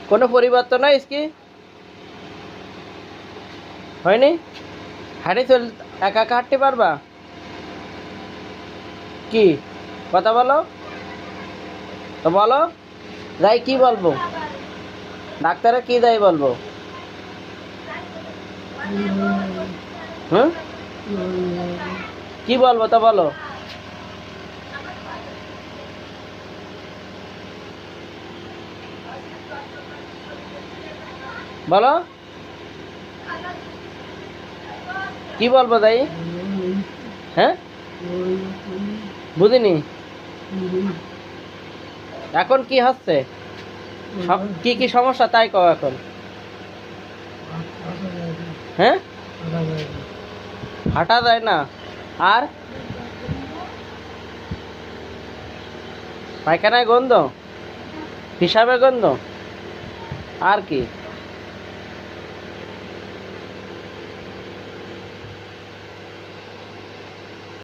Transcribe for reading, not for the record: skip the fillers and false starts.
কোনো পরিবর্তন হয় কি হয়নি? হাঁটি চল, একা একা হাঁটতে পারবা? কি কথা বলো তো, বলো। যাই কি বলবো? ডাক্তারে কি যাই বলবো? হুম, কি বলবো তো বলো। বলো কি বলবো তাই? হ্যাঁ, বুঝিনি। এখন কি হচ্ছে? কি কি সমস্যা তাই কও এখন। হ্যাঁ, হাঁটা যায় না। আর পায়খানায় গন্ধ, হিসাবে গন্ধ, আর কি?